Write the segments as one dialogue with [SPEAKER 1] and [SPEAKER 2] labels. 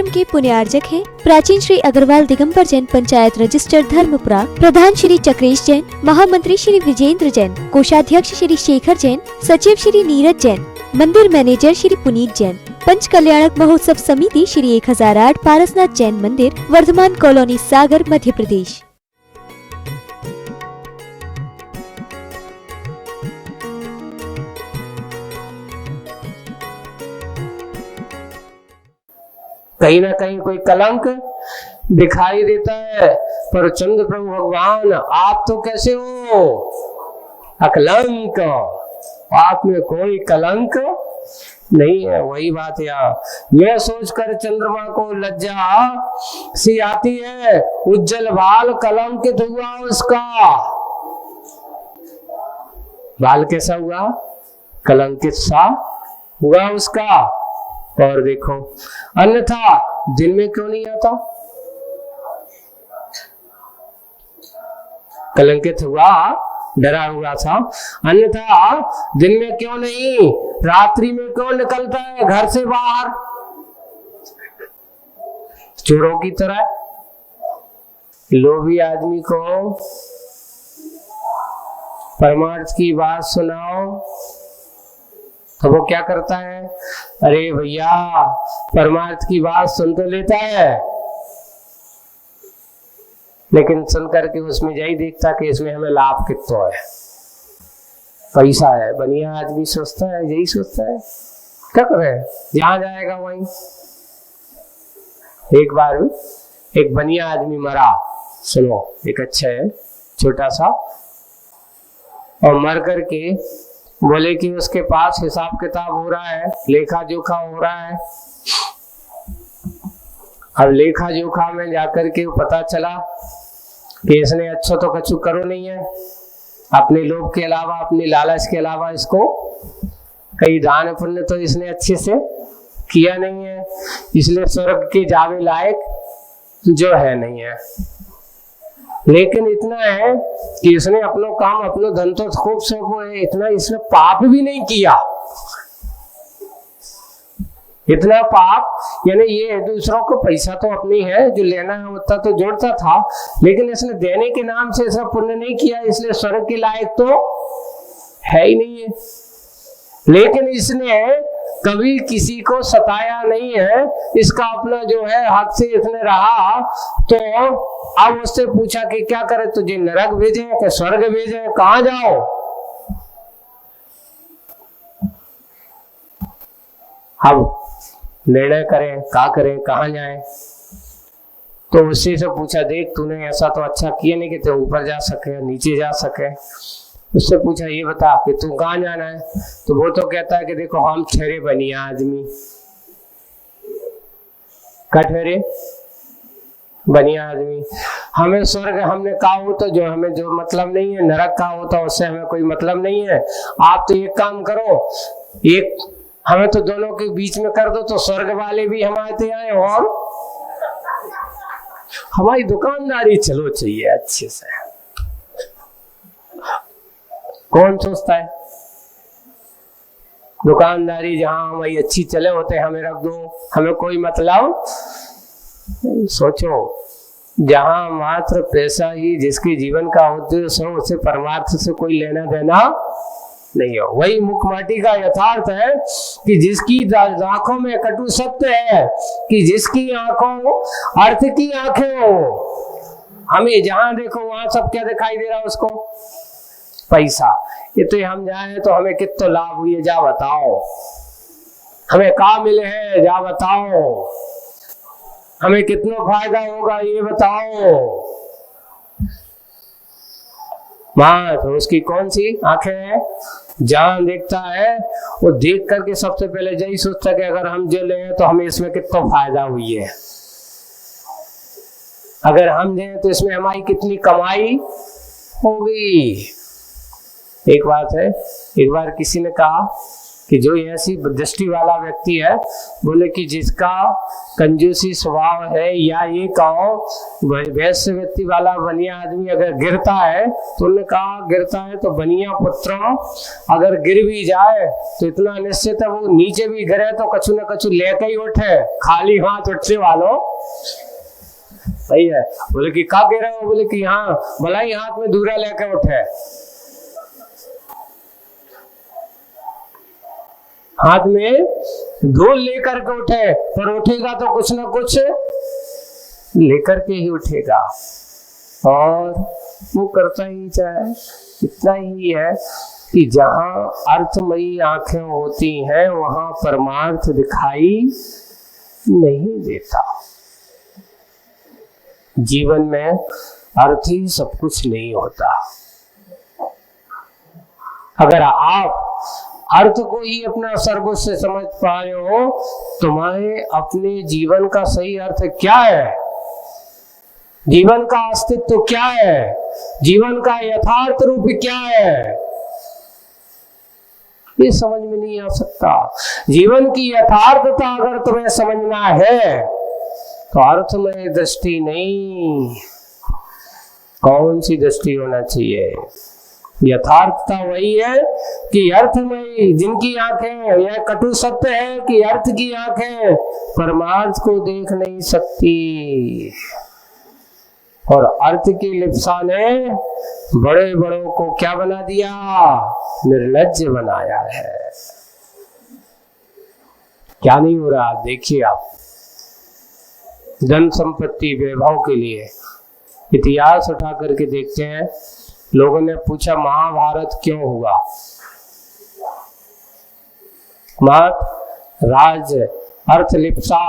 [SPEAKER 1] कार्यक्रम के पुण्यार्जक हैं प्राचीन श्री अग्रवाल दिगंबर जैन पंचायत रजिस्टर धर्मपुरा, प्रधान श्री चक्रेश जैन, महामंत्री श्री विजेंद्र जैन, कोषाध्यक्ष श्री शेखर जैन, सचिव श्री नीरज जैन, मंदिर मैनेजर श्री पुनीत जैन, पंच कल्याणक महोत्सव समिति श्री 1008 पारसनाथ जैन मंदिर, वर्धमान कॉलोनी, सागर, मध्य प्रदेश।
[SPEAKER 2] कहीं ना कहीं कोई कलंक दिखाई देता है, पर चंद्र प्रभु भगवान आप तो कैसे हो? अकलंक, आप में कोई कलंक नहीं है। वही बात यहाँ यह सोचकर चंद्रमा को लज्जा सी आती है, उज्जवल बाल कलंकित हुआ उसका। बाल कैसा हुआ? कलंकित सा हुआ उसका। और देखो, अन्यथा दिन में क्यों नहीं आता? कलंकित हुआ, डरा हुआ था, अन्यथा दिन में क्यों नहीं, रात्रि में क्यों निकलता है घर से बाहर चोरों की तरह? लोभी आदमी को परमार्थ की बात सुनाओ तो वो क्या करता है? अरे भैया, परमार्थ की बात सुन तो लेता है, लेकिन सुन करके उसमें यही देखता कि इसमें हमें लाभ कितना है, पैसा है। बढ़िया आदमी सोचता है, यही सोचता है। क्या करे, जहां जाएगा वहीं। एक बार एक बढ़िया आदमी मरा, सुनो, एक अच्छा है छोटा सा, और मर करके बोले कि उसके पास हिसाब किताब हो रहा है, लेखा जोखा हो रहा है। अब लेखा जोखा में जाकर के पता चला कि इसने अच्छा तो कछु करो नहीं है, अपने लोभ के अलावा, अपने लालच के अलावा इसको कई दान पुण्य तो इसने अच्छे से किया नहीं है, इसलिए स्वर्ग के जावे लायक जो है नहीं है। लेकिन इतना है कि इसने अपनो काम, अपनो धन तो खूब सौंपो है, इतना इसने पाप भी नहीं किया। इतना पाप, यानी ये दूसरों को पैसा तो अपनी है, जो लेना है उतना तो जोड़ता था, लेकिन इसने देने के नाम से ऐसा पुण्य नहीं किया, इसलिए स्वर्ग के लायक तो है ही नहीं है। लेकिन इसने कभी किसी को सताया नहीं है, इसका अपना जो है हक से इसने रहा। तो अब उससे पूछा कि क्या करे, तुझे नरक भेजे कि स्वर्ग भेजे, कहां जाओ? अब निर्णय करें, क्या करें, कहां जाए? तो उसी से पूछा, देख तूने ऐसा तो अच्छा किया नहीं कि तू ऊपर जा सके, नीचे जा सके। उससे पूछा, ये बता कि तू कहाँ जाना है? तो वो तो कहता है कि देखो, हम ठहरे बनिया आदमी। क्या ठहरे? बनिया आदमी। हमें स्वर्ग हमने कहा हो तो जो हमें जो मतलब नहीं है, नरक का हो तो उससे हमें कोई मतलब नहीं है। आप तो एक काम करो, एक हमें तो दोनों के बीच में कर दो, तो स्वर्ग वाले भी हमारे आए और हमारी दुकानदारी चलो चाहिए अच्छे से। कौन सोचता है दुकानदारी जहां हमारी अच्छी चले होते हमें रख दो, हमें कोई मतलब नहीं। सोचो, जहां मात्र पैसा ही जिसके जीवन का उद्देश्य हो, उसे परमार्थ से कोई लेना देना नहीं हो। वही मुखमाटी का यथार्थ है कि जिसकी आंखों में कटु सत्य है, कि जिसकी आंखों अर्थ की आंखें हो। हमें जहां देखो वहां सब क्या दिखाई दे रहा है उसको? पैसा। ये तो हम जाए तो हमें कितना लाभ हुई, जा बताओ। हमें कहाँ मिले हैं, जा बताओ। हमें कितना फायदा होगा, ये बताओ। मां तो उसकी कौन सी आंखें हैं? जहां देखता है वो देख करके सबसे पहले यही सोचता है कि अगर हम जो ले तो हमें इसमें कितना फायदा हुई है, अगर हम दें तो इसमें हमारी कितनी कमाई होगी। एक बात है, एक बार किसी ने कहा कि जो ऐसी दृष्टि वाला व्यक्ति है, बोले कि जिसका कंजूसी स्वभाव है, या ये कहो वैश्य व्यक्ति वाला बनिया आदमी अगर गिरता है, तो उन्होंने कहा गिरता है तो बनिया पुत्रों अगर गिर भी जाए तो इतना निश्चित है वो नीचे भी गिरे तो कछु न कछु लेके ही उठे, खाली हाथ उठने वालों सही है। बोले कि कहाँ गिरे हो? बोले कि हाँ भला ही हाथ में दूरा लेके उठे, हाथ में धूल लेकर के उठे, पर उठेगा तो कुछ ना कुछ लेकर के ही उठेगा, और वो करता ही चाहे। इतना ही है कि जहां अर्थमयी आंखें होती हैं वहां परमार्थ दिखाई नहीं देता। जीवन में अर्थ ही सब कुछ नहीं होता। अगर आप अर्थ को ही अपना सर्वोच्च से समझ पाए हो, तुम्हारे अपने जीवन का सही अर्थ क्या है, जीवन का अस्तित्व क्या है, जीवन का यथार्थ रूप क्या है, ये समझ में नहीं आ सकता। जीवन की यथार्थता अगर तुम्हें समझना है तो अर्थमय दृष्टि नहीं, कौन सी दृष्टि होना चाहिए? यथार्थता वही है कि अर्थमय जिनकी आंखें, यह कटु सत्य है कि अर्थ की आंखें परमार्थ को देख नहीं सकती, और अर्थ की लिप्सा ने बड़े बड़ों को क्या बना दिया? निर्लज्ज बनाया है। क्या नहीं हो रहा? देखिए आप, धन संपत्ति वैभव के लिए इतिहास उठा करके देखते हैं। लोगों ने पूछा महाभारत क्यों हुआ? मत राज अर्थ लिप्सा,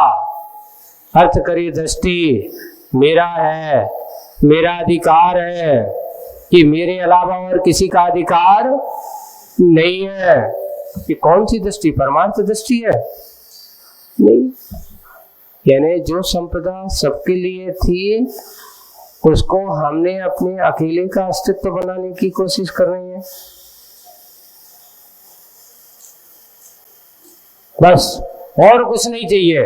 [SPEAKER 2] अर्थ करी दृष्टि, मेरा है, मेरा अधिकार है, कि मेरे अलावा और किसी का अधिकार नहीं है। ये कौन सी दृष्टि? परमार्थ दृष्टि है? नहीं। यानी जो संपदा सबके लिए थी उसको हमने अपने अकेले का अस्तित्व बनाने की कोशिश कर रहे हैं, बस, और कुछ नहीं चाहिए,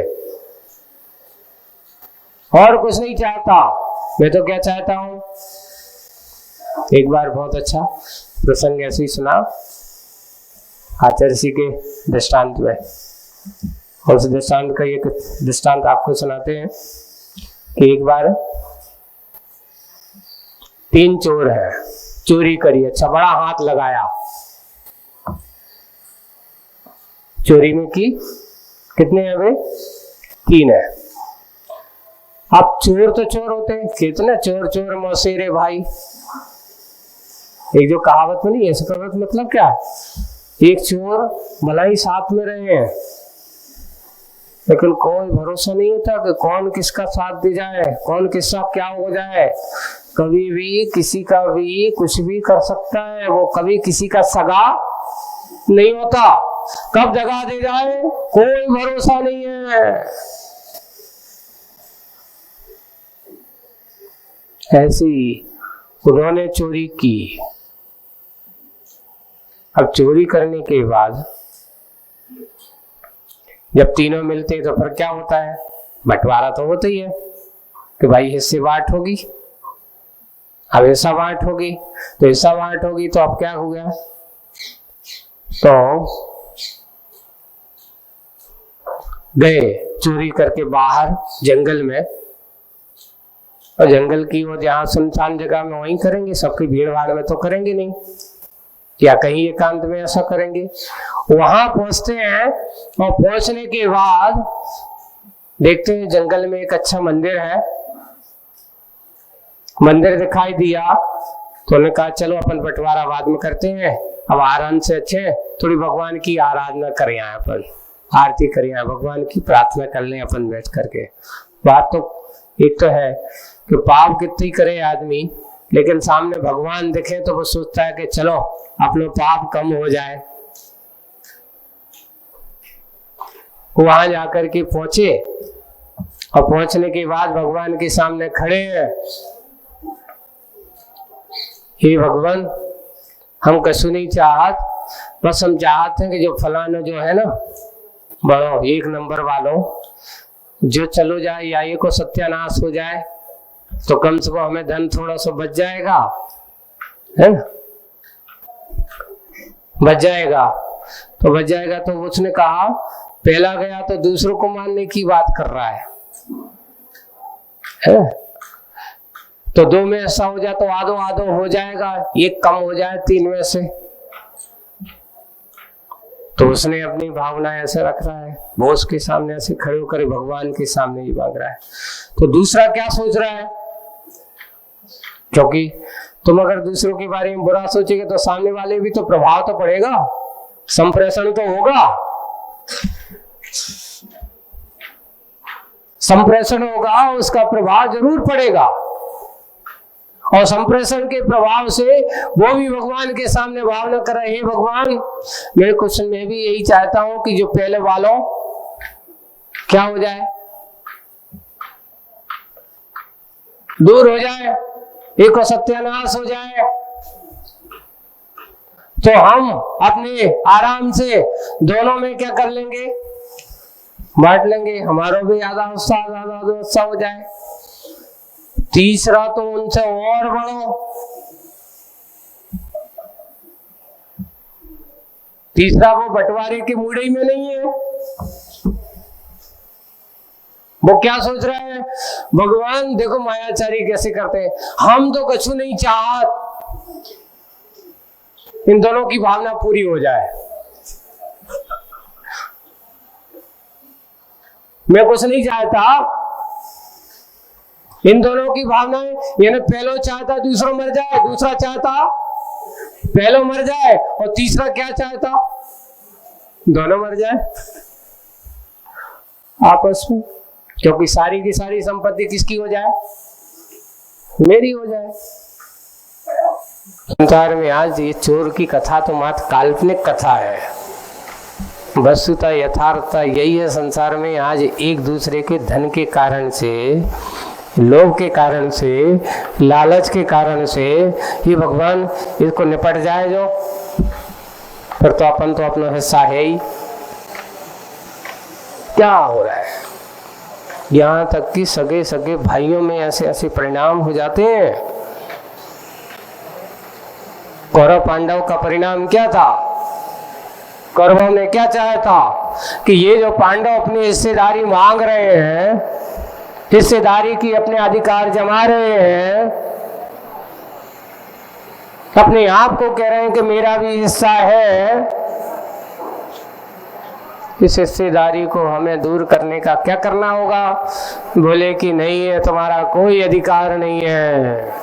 [SPEAKER 2] और कुछ नहीं चाहता। मैं तो क्या चाहता हूं, एक बार बहुत अच्छा प्रसंग ऐसे ही सुना आचार्य के दृष्टांत में, और उस दृष्टांत का एक दृष्टांत आपको सुनाते हैं कि एक बार 3 चोर है, चोरी करी, अच्छा बड़ा हाथ लगाया, चोरी में की, कितने हैं वे? 3 है। अब चोर तो चोर होते हैं, कितने चोर चोर मौसेरे भाई, एक जो कहावत में नहीं है, कहावत मतलब क्या है? एक चोर भला ही साथ में रहे हैं, लेकिन कोई भरोसा नहीं होता कि कौन किसका साथ दे जाए, कौन किसका क्या हो जाए। कभी भी किसी का भी कुछ भी कर सकता है, वो कभी किसी का सगा नहीं होता, कब जगा दे जाए कोई भरोसा नहीं है। ऐसी उन्होंने चोरी की। अब चोरी करने के बाद जब तीनों मिलते तो फिर क्या होता है? बंटवारा तो होता ही है कि भाई हिस्से बांट होगी। अब हिस्सा बांट होगी तो हिस्सा बांट होगी, तो अब क्या हो गया? तो गए चोरी करके बाहर जंगल में, और जंगल की वो जहाँ सुनसान जगह में वहीं करेंगे, सबकी भीड़ भाड़ में तो करेंगे नहीं, या कहीं एकांत में ऐसा करेंगे। वहां पहुंचते हैं, और पहुंचने के बाद देखते हैं जंगल में एक अच्छा मंदिर है। मंदिर दिखाई दिया तो उन्होंने कहा चलो अपन बंटवारा बाद में करते हैं, अब आराम से अच्छे थोड़ी भगवान की आराधना करें, अपन आरती करें, भगवान की प्रार्थना कर लें अपन बैठ करके। बात तो एक तो है कि पाप कितनी करे आदमी, लेकिन सामने भगवान दिखे तो वो सोचता है कि चलो अपना पाप कम हो जाए। वहां जाकर के पहुंचे, और पहुंचने के बाद भगवान के सामने खड़े हैं। हे भगवान, हम कछु नहीं चाहत, बस हम चाहते हैं कि जो फलाना जो है ना बड़ो एक नंबर वालों जो चलो जाए या ये को सत्यानाश हो जाए तो कम से कम हमें धन थोड़ा सा बच जाएगा, है ना, बच जाएगा। तो बच जाएगा तो उसने कहा पहला गया तो दूसरों को मानने की बात कर रहा है? तो 2 में ऐसा हो जाए तो आधो आधो हो जाएगा, एक कम हो जाए 3 में से। तो उसने अपनी भावना ऐसे रख रहा है, बॉस के सामने ऐसे खड़े होकर भगवान के सामने ही मांग रहा है। तो दूसरा क्या सोच रहा है? क्योंकि तुम अगर दूसरों के बारे में बुरा सोचेगे तो सामने वाले भी तो प्रभाव तो पड़ेगा, संप्रेषण तो होगा, संप्रेषण होगा, उसका प्रभाव जरूर पड़ेगा। और संप्रेषण के प्रभाव से वो भी भगवान के सामने भावना कर रहे हैं, भगवान मैं भी यही चाहता हूं कि जो पहले वालों क्या हो जाए, दूर हो जाए, एक सत्यानाश हो जाए, तो हम अपने आराम से दोनों में क्या कर लेंगे, बांट लेंगे, हमारा भी ज्यादा उत्साह हो जाए। तीसरा तो उनसे और बढ़ो, तीसरा वो बंटवारे के मूड में नहीं है। वो क्या सोच रहा है, भगवान देखो मायाचारी कैसे करते हैं, हम तो कछु नहीं चाहत, इन दोनों की भावना पूरी हो जाए, मैं कुछ नहीं चाहता, इन दोनों की भावनाएं, यानी पहलो चाहता दूसरा मर जाए, दूसरा चाहता पहलो मर जाए, और तीसरा क्या चाहता, दोनों मर जाए आपस में, क्योंकि सारी की सारी संपत्ति किसकी हो जाए, मेरी हो जाए। संसार में आज ये चोर की कथा तो मात्र काल्पनिक कथा है, वस्तुतः यथार्थता यही है। संसार में आज एक दूसरे के धन के कारण से, लोभ के कारण से, लालच के कारण से ये भगवान इसको निपट जाए जो, फिर तो अपन तो अपना हिस्सा है ही। क्या हो रहा है, यहाँ तक कि सगे सगे भाइयों में ऐसे ऐसे परिणाम हो जाते हैं। कौरव पांडव का परिणाम क्या था, कौरवों ने क्या चाहा था कि ये जो पांडव अपनी हिस्सेदारी मांग रहे हैं, हिस्सेदारी की अपने अधिकार जमा रहे हैं, अपने आप को कह रहे हैं कि मेरा भी हिस्सा है, इस हिस्सेदारी को हमें दूर करने का क्या करना होगा। बोले कि नहीं है, तुम्हारा कोई अधिकार नहीं है,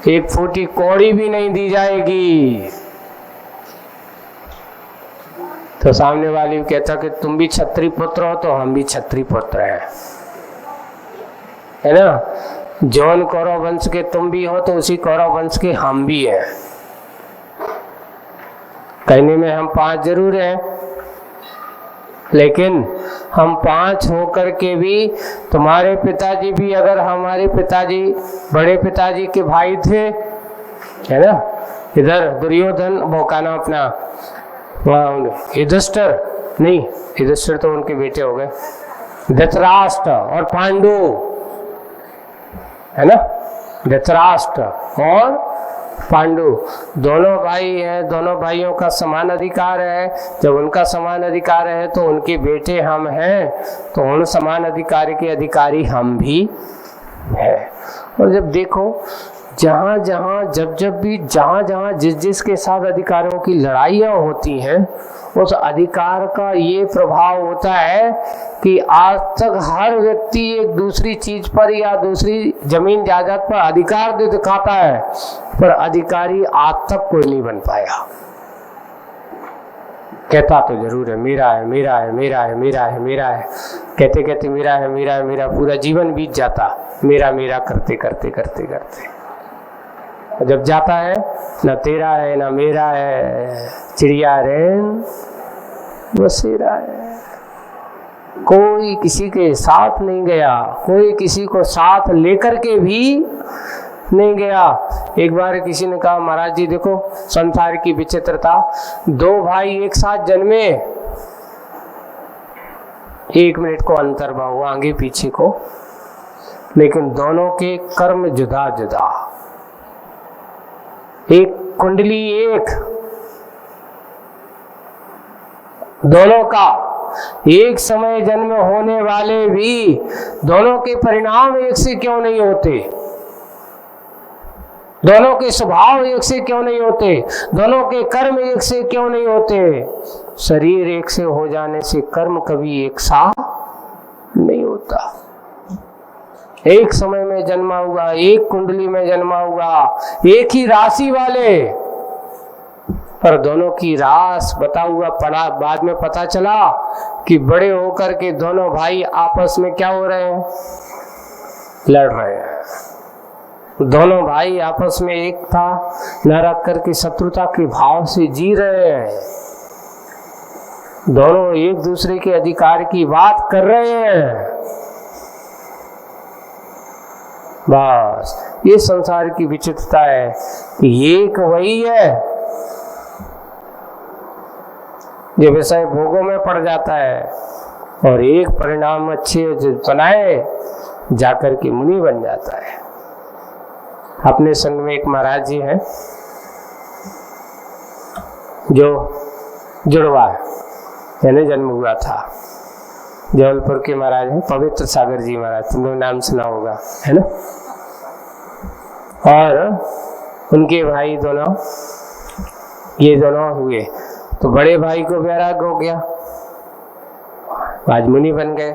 [SPEAKER 2] एक फूटी कौड़ी भी नहीं दी जाएगी। तो सामने वाली कहता कि तुम भी क्षत्रिय पुत्र हो तो हम भी क्षत्रिय पुत्र हैं, है ना, जौन कौरव वंश के तुम भी हो तो उसी कौरव वंश के हम भी हैं। कहने में हम 5 जरूर हैं, लेकिन हम 5 होकर के भी, तुम्हारे पिताजी भी अगर हमारे पिताजी बड़े पिताजी के भाई थे, है ना, इधर दुर्योधन, वो का नाम अपना युधिष्ठिर, नहीं युधिष्ठिर तो उनके बेटे हो गए, धृतराष्ट्र और पांडु, है ना, धृतराष्ट्र और पांडु दोनों भाई हैं, दोनों भाइयों का समान अधिकार है। जब उनका समान अधिकार है तो उनके बेटे हम हैं, तो उन समान अधिकार के अधिकारी हम भी हैं। और जब देखो जहाँ जहाँ जब भी जहाँ जिसके साथ अधिकारों की लड़ाइयाँ होती हैं, उस अधिकार का ये प्रभाव होता है कि आज तक हर व्यक्ति एक दूसरी चीज पर या दूसरी जमीन जायदाद पर अधिकार दिखाता है, पर अधिकारी आज तक कोई नहीं बन पाया। कहता तो जरूर है मेरा है, मेरा है, मेरा है, मेरा है, मेरा है, कहते कहते मेरा है, मेरा है, मेरा, पूरा जीवन बीत जाता मेरा मेरा करते करते करते करते। जब जाता है, न तेरा है न मेरा है, चिड़िया रैन बसेरा है, कोई किसी के साथ नहीं गया, कोई किसी को साथ लेकर के भी नहीं गया। एक बार किसी ने कहा महाराज जी देखो संसार की विचित्रता, दो भाई एक साथ जन्मे, 1 मिनट को अंतर हुआ आगे पीछे को, लेकिन दोनों के कर्म जुदा जुदा, एक कुंडली एक, दोनों का एक समय जन्म होने वाले भी दोनों के परिणाम एक से क्यों नहीं होते, दोनों के स्वभाव एक से क्यों नहीं होते, दोनों के कर्म एक से क्यों नहीं होते। शरीर एक से हो जाने से कर्म कभी एक सा नहीं होता। एक समय में जन्मा हुआ, एक कुंडली में जन्मा हुआ, एक ही राशि वाले, पर दोनों की रास बता हुआ पड़ा। बाद में पता चला कि बड़े होकर के दोनों भाई आपस में क्या हो रहे हैं, लड़ रहे हैं। दोनों भाई आपस में एक था न रख करके शत्रुता के भाव से जी रहे हैं। दोनों एक दूसरे के अधिकार की बात कर रहे हैं। बस ये संसार की विचित्रता है कि एक वही है जो विषय भोगों में पड़ जाता है, और एक परिणाम अच्छे बनाए जाकर के मुनि बन जाता है। अपने संग में एक महाराज जी हैं जो जुड़वा यानी जन्म हुआ था, जबलपुर के महाराज हैं, पवित्र सागर जी महाराज, तुमने नाम सुना होगा, है ना। और उनके भाई दोनों, ये दोनों हुए, तो बड़े भाई को वैराग हो गया, आज मुनि बन गए,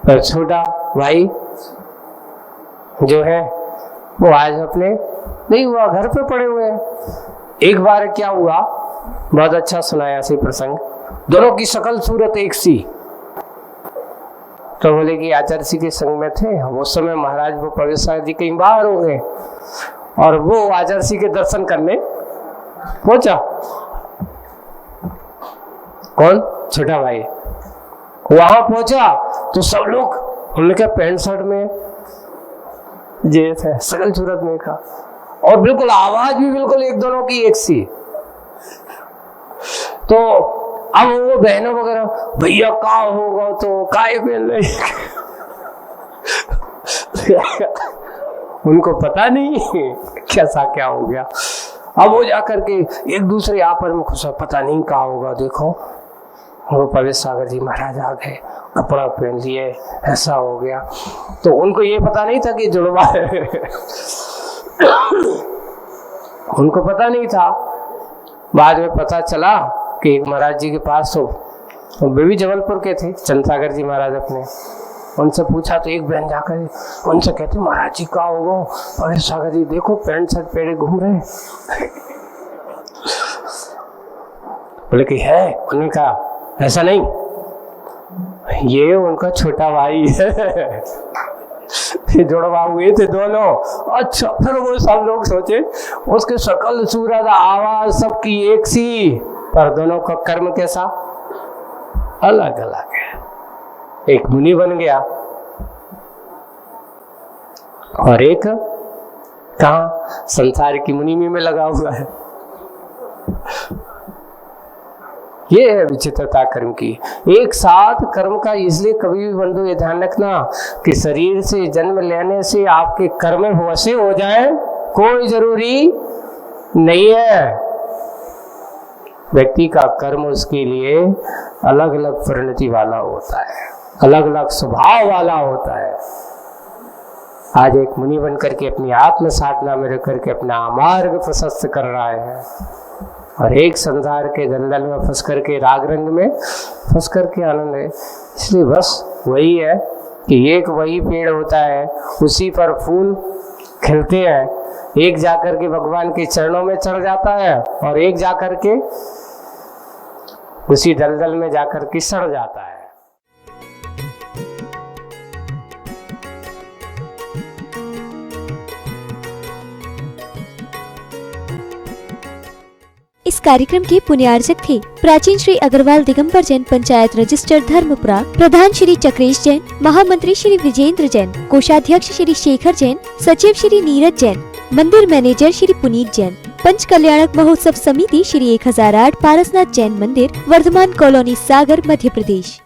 [SPEAKER 2] और छोटा भाई जो है वो आज अपने नहीं हुआ, घर पे पड़े हुए हैं। एक बार क्या हुआ, बहुत अच्छा सुनाया से प्रसंग, दोनों की शकल सूरत एक सी। तो बोले कि आचार्य जी के संग में थे हम उस समय, महाराज वो पवित्र जी कहीं बाहर हो गए, और वो आचार्य जी के दर्शन करने पहुंचा। कौन? छोटा भाई। वहां पहुंचा तो सब लोग, उन्होंने क्या पैंट शर्ट में जे थे, सकल सूरत में का, और बिल्कुल आवाज भी बिल्कुल एक दोनों की एक सी। तो अब वो बहनों वगैरह, भैया का होगा तो काय पहन रहे उनको पता नहीं कैसा क्या हो गया। अब वो जाकर के एक दूसरे आपस में खुश, पता नहीं क्या होगा, देखो वो पवित्र सागर जी महाराज आ गए, कपड़ा पहन लिए, ऐसा हो गया। तो उनको ये पता नहीं था कि जुड़वा है उनको पता नहीं था। बाद में पता चला कि एक महाराज जी के पास, तो वे भी जबलपुर के थे, चंद्रसागर जी महाराज अपने, उनसे पूछा तो एक बहन जाकर उनसे कहती, महाराज जी का होगा, पवित्र सागर जी देखो पैंट शर्ट पहने घूम रहे बोले कि है। उन्होंने कहा ऐसा नहीं, ये उनका छोटा भाई है जुड़वा हुए थे दोनों। अच्छा, फिर वो सब लोग सोचे उसके शकल सूरत आवाज सबकी एक सी, पर दोनों का कर्म कैसा अलग अलग है। एक मुनि बन गया और एक कहाँ संसार की मुनि में लगा हुआ है। ये है विचित्रता कर्म की। एक साथ कर्म का, इसलिए कभी भी बंधु ये ध्यान रखना कि शरीर से जन्म लेने से आपके कर्म वैसे हो जाए कोई जरूरी नहीं है। व्यक्ति का कर्म उसके लिए अलग अलग परिणति वाला होता है, अलग अलग स्वभाव वाला होता है। आज एक मुनि बन करके अपनी आत्म साधना में रह करके अपना मार्ग प्रशस्त कर रहा है, और एक संसार के दलदल में फंस करके, राग रंग में फंस करके आनंद है। इसलिए बस वही है कि एक वही पेड़ होता है, उसी पर फूल खिलते हैं। एक जाकर के भगवान के चरणों में चढ़ जाता है, और एक जाकर के उसी दलदल में जाकर के सड़ जाता है।
[SPEAKER 1] इस कार्यक्रम के पुण्यार्जक थे प्राचीन श्री अग्रवाल दिगंबर जैन पंचायत रजिस्टर धर्मपुरा, प्रधान श्री चक्रेश जैन, महामंत्री श्री विजेंद्र जैन, कोषाध्यक्ष श्री शेखर जैन, सचिव श्री नीरज जैन। मंदिर मैनेजर श्री पुनीत जैन। पंच कल्याणक महोत्सव समिति श्री 1008 पारसनाथ जैन मंदिर, वर्धमान कॉलोनी, सागर, मध्य प्रदेश।